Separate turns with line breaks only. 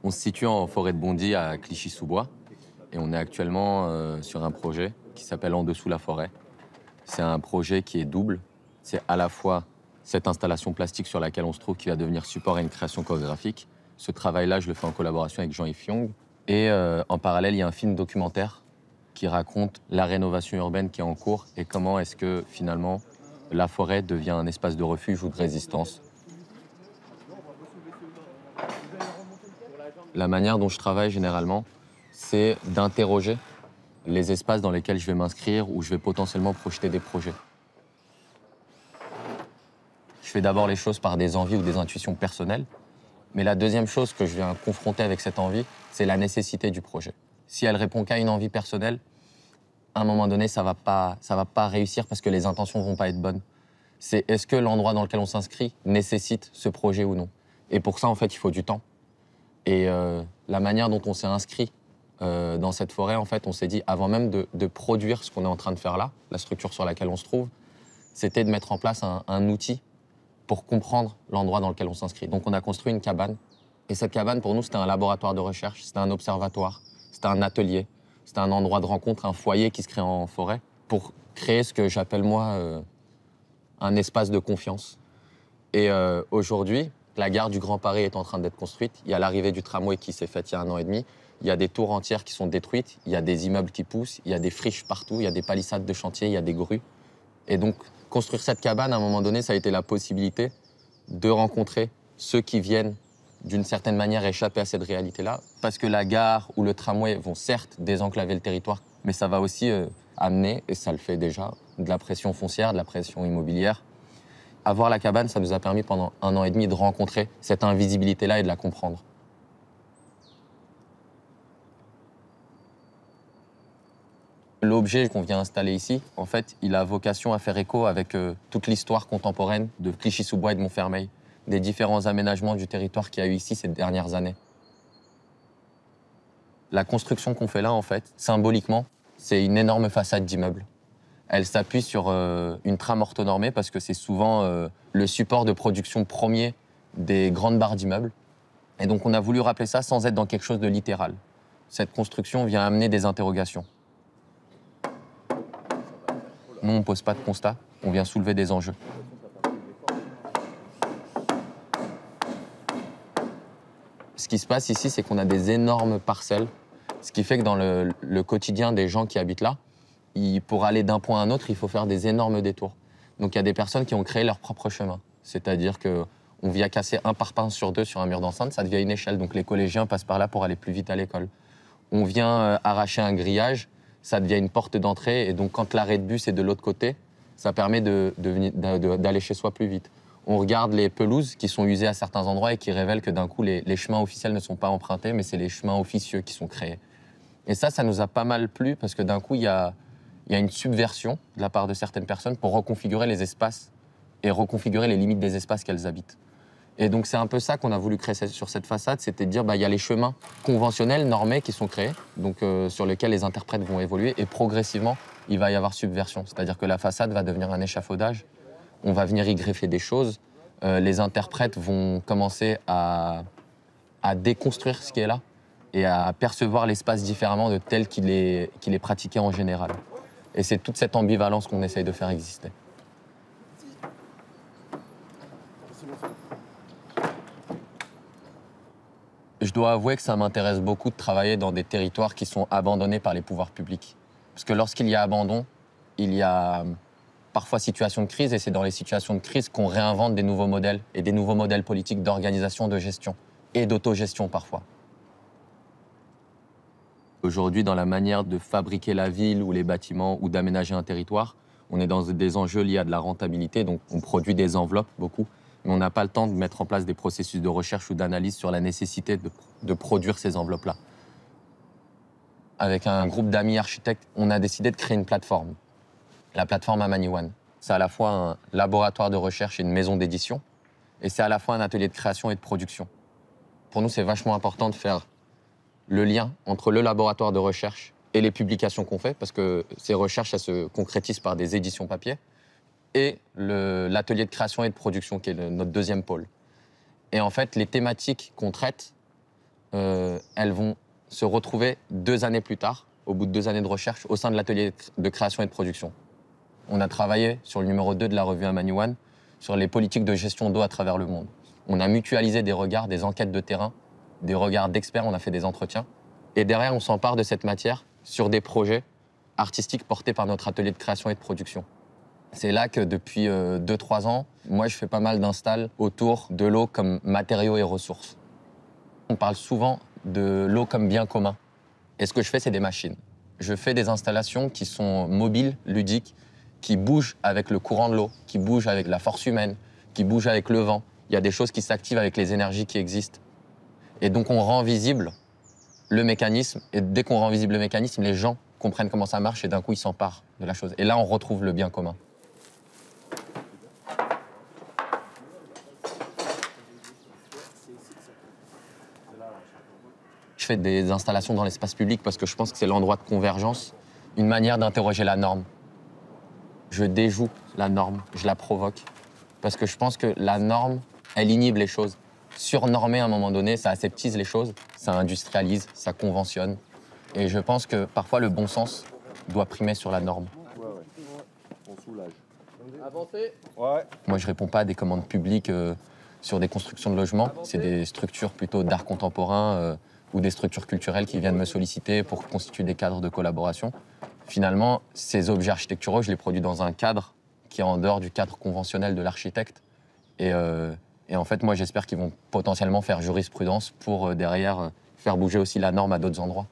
On se situe en forêt de Bondy à Clichy-sous-Bois et on est actuellement sur un projet qui s'appelle En dessous la forêt. C'est un projet qui est double. C'est à la fois cette installation plastique sur laquelle on se trouve qui va devenir support à une création chorégraphique. Ce travail-là, je le fais en collaboration avec Jean-Yves Young. Et en parallèle, il y a un film documentaire qui raconte la rénovation urbaine qui est en cours et comment est-ce que finalement la forêt devient un espace de refuge ou de résistance. La manière dont je travaille généralement, c'est d'interroger les espaces dans lesquels je vais m'inscrire ou je vais potentiellement projeter des projets. Je fais d'abord les choses par des envies ou des intuitions personnelles, mais la deuxième chose que je viens confronter avec cette envie, c'est la nécessité du projet. Si elle répond qu'à une envie personnelle, à un moment donné, ça va pas réussir parce que les intentions vont pas être bonnes. C'est est-ce que l'endroit dans lequel on s'inscrit nécessite ce projet ou non? Et pour ça, en fait, il faut du temps. Et la manière dont on s'est inscrit dans cette forêt, en fait, on s'est dit, avant même de produire ce qu'on est en train de faire là, la structure sur laquelle on se trouve, c'était de mettre en place un outil pour comprendre l'endroit dans lequel on s'inscrit. Donc on a construit une cabane. Et cette cabane, pour nous, c'était un laboratoire de recherche, c'était un observatoire, c'était un atelier, c'était un endroit de rencontre, un foyer qui se crée en forêt pour créer ce que j'appelle, moi, un espace de confiance. Et aujourd'hui, la gare du Grand Paris est en train d'être construite. Il y a l'arrivée du tramway qui s'est faite il y a 1 an et demi. Il y a des tours entières qui sont détruites. Il y a des immeubles qui poussent. Il y a des friches partout. Il y a des palissades de chantier. Il y a des grues. Et donc, construire cette cabane, à un moment donné, ça a été la possibilité de rencontrer ceux qui viennent, d'une certaine manière, échapper à cette réalité-là. Parce que la gare ou le tramway vont certes désenclaver le territoire, mais ça va aussi amener, et ça le fait déjà, de la pression foncière, de la pression immobilière. Avoir la cabane, ça nous a permis pendant 1 an et demi de rencontrer cette invisibilité-là et de la comprendre. L'objet qu'on vient installer ici, en fait, il a vocation à faire écho avec toute l'histoire contemporaine de Clichy-sous-Bois et de Montfermeil, des différents aménagements du territoire qu'il y a eu ici ces dernières années. La construction qu'on fait là, en fait, symboliquement, c'est une énorme façade d'immeuble. Elle s'appuie sur une trame orthonormée parce que c'est souvent le support de production premier des grandes barres d'immeubles. Et donc on a voulu rappeler ça sans être dans quelque chose de littéral. Cette construction vient amener des interrogations. Nous, on ne pose pas de constat, on vient soulever des enjeux. Ce qui se passe ici, c'est qu'on a des énormes parcelles, ce qui fait que dans le quotidien des gens qui habitent là, pour aller d'un point à un autre, il faut faire des énormes détours. Donc il y a des personnes qui ont créé leur propre chemin. C'est-à-dire qu'on vient casser un parpaing sur 2 sur un mur d'enceinte, ça devient une échelle. Donc les collégiens passent par là pour aller plus vite à l'école. On vient arracher un grillage, ça devient une porte d'entrée. Et donc quand l'arrêt de bus est de l'autre côté, ça permet d'aller chez soi plus vite. On regarde les pelouses qui sont usées à certains endroits et qui révèlent que d'un coup, les chemins officiels ne sont pas empruntés, mais c'est les chemins officieux qui sont créés. Et ça nous a pas mal plu parce que d'un coup, il y a une subversion de la part de certaines personnes pour reconfigurer les espaces et reconfigurer les limites des espaces qu'elles habitent. Et donc c'est un peu ça qu'on a voulu créer sur cette façade, c'était de dire il y a les chemins conventionnels, normés qui sont créés, donc sur lesquels les interprètes vont évoluer, et progressivement, il va y avoir subversion. C'est-à-dire que la façade va devenir un échafaudage, on va venir y greffer des choses, les interprètes vont commencer à déconstruire ce qui est là et à percevoir l'espace différemment de tel qu'il est pratiqué en général. Et c'est toute cette ambivalence qu'on essaye de faire exister. Je dois avouer que ça m'intéresse beaucoup de travailler dans des territoires qui sont abandonnés par les pouvoirs publics. Parce que lorsqu'il y a abandon, il y a parfois situation de crise, et c'est dans les situations de crise qu'on réinvente des nouveaux modèles, et des nouveaux modèles politiques d'organisation, de gestion, et d'autogestion parfois. Aujourd'hui, dans la manière de fabriquer la ville ou les bâtiments ou d'aménager un territoire, on est dans des enjeux liés à de la rentabilité, donc on produit des enveloppes, beaucoup, mais on n'a pas le temps de mettre en place des processus de recherche ou d'analyse sur la nécessité de produire ces enveloppes-là. Avec un groupe d'amis architectes, on a décidé de créer une plateforme, la plateforme Amaniwan. C'est à la fois un laboratoire de recherche et une maison d'édition, et c'est à la fois un atelier de création et de production. Pour nous, c'est vachement important de faire le lien entre le laboratoire de recherche et les publications qu'on fait, parce que ces recherches, elles se concrétisent par des éditions papier, et l'atelier de création et de production, qui est notre deuxième pôle. Et en fait, les thématiques qu'on traite, elles vont se retrouver 2 années plus tard, au bout de 2 années de recherche, au sein de l'atelier de création et de production. On a travaillé sur le numéro 2 de la revue Amaniwan, sur les politiques de gestion d'eau à travers le monde. On a mutualisé des regards, des enquêtes de terrain, des regards d'experts, on a fait des entretiens. Et derrière, on s'empare de cette matière sur des projets artistiques portés par notre atelier de création et de production. C'est là que depuis 2-3 ans, moi je fais pas mal d'installs autour de l'eau comme matériau et ressources. On parle souvent de l'eau comme bien commun. Et ce que je fais, c'est des machines. Je fais des installations qui sont mobiles, ludiques, qui bougent avec le courant de l'eau, qui bougent avec la force humaine, qui bougent avec le vent. Il y a des choses qui s'activent avec les énergies qui existent. Et donc on rend visible le mécanisme. Et dès qu'on rend visible le mécanisme, les gens comprennent comment ça marche et d'un coup ils s'emparent de la chose. Et là, on retrouve le bien commun. Je fais des installations dans l'espace public parce que je pense que c'est l'endroit de convergence, une manière d'interroger la norme. Je déjoue la norme, je la provoque. Parce que je pense que la norme, elle inhibe les choses. Surnormer à un moment donné, ça aseptise les choses, ça industrialise, ça conventionne. Et je pense que parfois le bon sens doit primer sur la norme.
Ouais. On soulage.
Avancez.
Ouais.
Moi, je réponds pas à des commandes publiques sur des constructions de logements. C'est des structures plutôt d'art contemporain ou des structures culturelles qui viennent me solliciter pour constituer des cadres de collaboration. Finalement, ces objets architecturaux, je les produis dans un cadre qui est en dehors du cadre conventionnel de l'architecte. Et en fait, moi, j'espère qu'ils vont potentiellement faire jurisprudence pour derrière faire bouger aussi la norme à d'autres endroits.